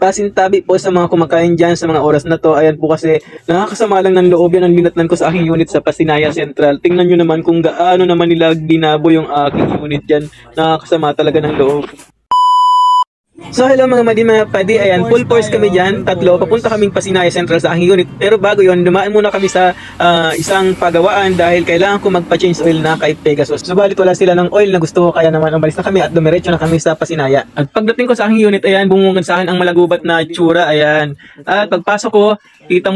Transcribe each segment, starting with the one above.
pasintabi po sa mga kumakain dyan sa mga oras na to. Ayan po kasi nakakasama lang ng loob yan ang linatnan ko sa aking unit sa Pasinaya Central. Tingnan nyo naman kung gaano naman nila binabo yung aking unit dyan. Nakakasama talaga ng loob. So hello mga madi mga padi, ayan, full force kami dyan, tatlo, papunta kaming Pasinaya Central sa aking unit. Pero bago yon, dumaan muna kami sa isang pagawaan dahil kailangan ko magpa-change oil na kay Pegasus. Subalit wala sila ng oil na gusto ko, kaya naman umalis na kami at dumiretso na kami sa Pasinaya. At pagdating ko sa aking unit, ayan, bumungad sa akin ang malagubat na itsura, ayan. At pagpasok ko, kita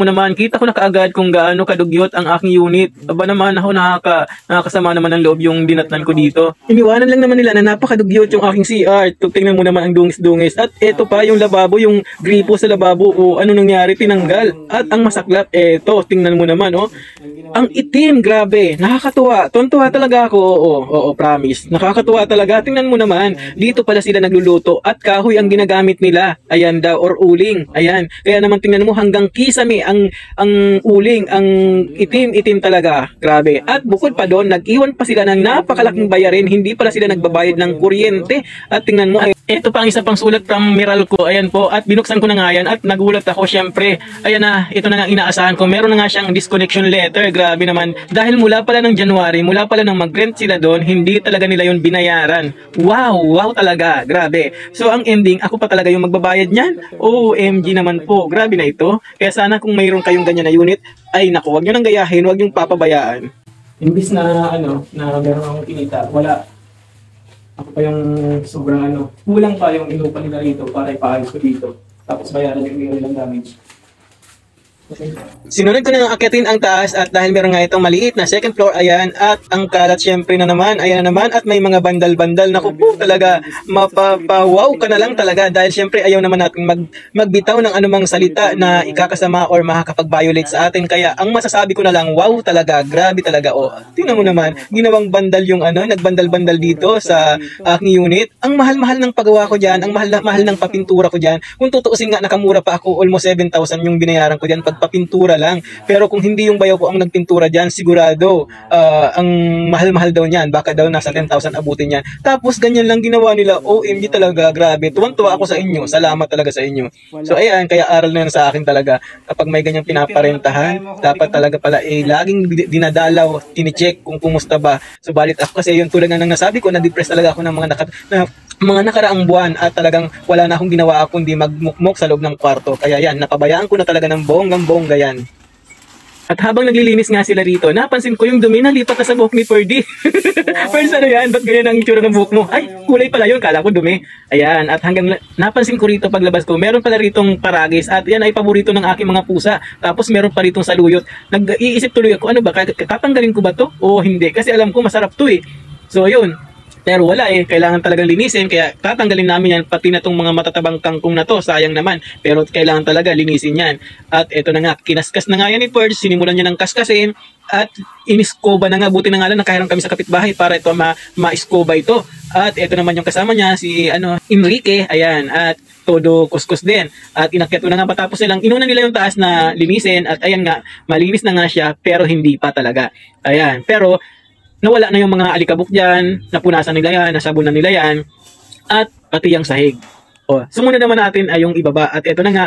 ko na kaagad kung gaano kadugyot ang aking unit. Aba naman ako, nakakasama naman ng loob yung dinatnan ko dito. Iniwanan lang naman nila na napakadugyot yung aking CR. Tingnan mo naman ang dungis-dungis. At eto pa yung lababo, yung gripo sa lababo, o ano nangyari, tinanggal. At ang masaklap, eto, tingnan mo naman, oh. Ang itim, grabe, nakakatuwa. Tuntua talaga ako, oo, promise. Nakakatuwa talaga. Tingnan mo naman, dito pala sila nagluluto at kahoy ang ginagamit nila. Ayan daw, or uling. Ayan, kaya naman tingnan mo hanggang kisame ang uling, ang itim talaga. Grabe. At bukod pa doon, nag-iwan pa sila ng napakalaking bayarin. Hindi pala sila nagbabayad ng kuryente. At tingnan mo, ito pa ang isa pang sulat from Meralco. Ayan po, at binuksan ko na nga yan at nagulat ako syempre. Ayan na, ito na nga inaasahan ko. Meron na nga siyang disconnection letter. Grabe naman. Dahil mula pala ng January, mula pala ng mag-rent sila doon, hindi talaga nila yun binayaran. Wow talaga. Grabe. So ang ending, ako pa talaga yung magbabayad niyan. OMG naman po. Grabe na ito. Kaya sana kung mayroon kayong ganyan na unit, ay naku, wag nyo nang gayahin, wag nyo papabayaan. Imbis na na meron akong kinita, wala. Ako pa yung sobrang kulang pa yung inupa nila rito para ipaayos ko dito. Tapos bayaran yung ilang damage. Okay. Sinunod ko na akyatin ang taas at dahil meron nga itong maliit na second floor, ayan, at ang kalat syempre na naman, ayan na naman, at may mga bandal-bandal. Naku po talaga, mapapawaw ka na lang talaga dahil syempre ayaw naman natin magbitaw ng anumang salita na ikakasama or makakapag-violate sa atin. Kaya ang masasabi ko na lang, wow talaga, grabe talaga. O, tingnan mo naman, ginawang bandal yung nagbandal-bandal dito sa aking unit. Ang mahal-mahal ng pagawa ko dyan, ang mahal ng papintura ko dyan. Kung tutuusin nga, nakamura pa ako, almost 7,000 yung binayaran ko dyan papintura lang. Pero kung hindi yung bayaw ko ang nagpintura dyan, sigurado ang mahal-mahal daw niyan. Baka daw nasa 10,000 abutin yan. Tapos ganyan lang ginawa nila. OMG talaga, grabe. Tuwan-tuwa ako sa inyo. Salamat talaga sa inyo. So ayan, kaya aral na yan sa akin talaga. Kapag may ganyang pinaparentahan, dapat talaga pala laging dinadalaw, tinicheck kung kumusta ba. Subalit ako kasi yung tulad na nang nasabi ko, na-depress talaga ako ng mga nakaraang buwan at talagang wala na akong ginawa kundi magmukmok sa loob ng kwarto. Kaya yan, napabayaan ko na talaga ng bonggang-bongga yan. At habang naglilinis nga sila rito, napansin ko yung dumi na lipat na sa buhok ni Ferdy. Wow. First yan? Ba't ganyan ang itsura ng buhok mo? Ay, kulay pala yun, kala ko dumi. Ayan, at hanggang napansin ko rito paglabas ko, meron pala ritong paragis at yan ay paborito ng aking mga pusa. Tapos meron pa ritong saluyot. Nag-iisip tuloy ako, ano ba, tatanggalin ko ba to? O hindi, kasi alam ko masarap to eh. So yun. Pero wala kailangan talagang linisin, kaya tatanggalin namin yan, pati na itong mga matatabang kangkong na to, sayang naman, pero kailangan talaga linisin yan. At ito na nga, kinaskas na nga yan ni Purge, sinimulan niya ng kaskasin, at iniskoba na nga, buti na nga lang nakahiram kami sa kapitbahay para ito ma-iskoba ito. At ito naman yung kasama niya, si Enrique, ayan, at todo kuskus din. At inakyat ko na nga matapos nilang, inuna nila yung taas na linisin, at ayan nga, malinis na nga siya, pero hindi pa talaga. Ayan, pero nawala na yung mga alikabok dyan, napunasan nila yan, nasabunan nila yan, at pati yung sahig. Sumunod naman natin ay yung ibaba. At ito na nga,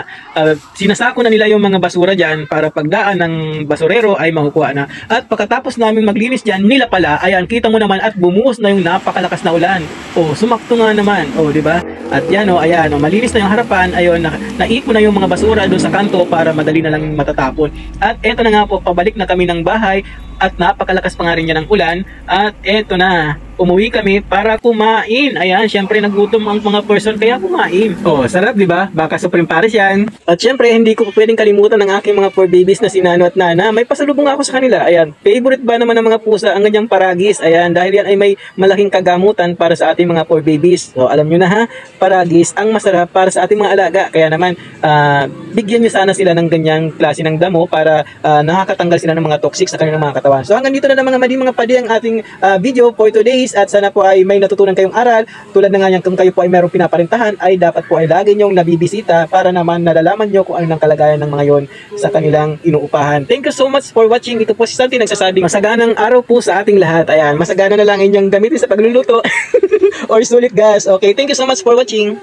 sinasako na nila yung mga basura dyan para pagdaan ng basurero ay makukuha na. At pagkatapos namin maglinis dyan, nila pala, ayan, kita mo naman at bumuhos na yung napakalakas na ulan. Sumakto nga naman. Di ba? At yan, ayan, malinis na yung harapan. Ayun, naipon na yung mga basura doon sa kanto para madali na lang matatapon. At ito na nga po, pabalik na kami ng bahay. At napakalakas pa nga rin yan ng ulan. At eto na, umuwi kami para kumain. Ayan, syempre nagutom ang mga person kaya kumain. Sarap diba? Baka Supreme Paris yan. At syempre, hindi ko pwedeng kalimutan ng aking mga poor babies na si Nano at Nana. May pasalubong ako sa kanila. Ayan, favorite ba naman ng mga pusa ang ganyang paragis? Ayan, dahil yan ay may malaking kagamutan para sa ating mga poor babies. Alam nyo na ha, paragis ang masarap para sa ating mga alaga. Kaya naman, bigyan nyo sana sila ng ganyang klase ng damo para nakakatanggal sila ng mga toxic sa kanilang mga katawan. So hanggang dito na mga mga padi ang ating video for today's, at sana po ay may natutunan kayong aral. Tulad na nga yan, kung kayo po ay mayroong pinaparentahan, ay dapat po ay lagi nyong nabibisita para naman nalalaman nyo kung ano ng kalagayan ng mga yon sa kanilang inuupahan. Thank you so much for watching. Ito po si Santi nagsasabing masaganang araw po sa ating lahat. Ayan, masagana na lang inyong gamitin sa pagluluto or sulit gas. Okay, thank you so much for watching.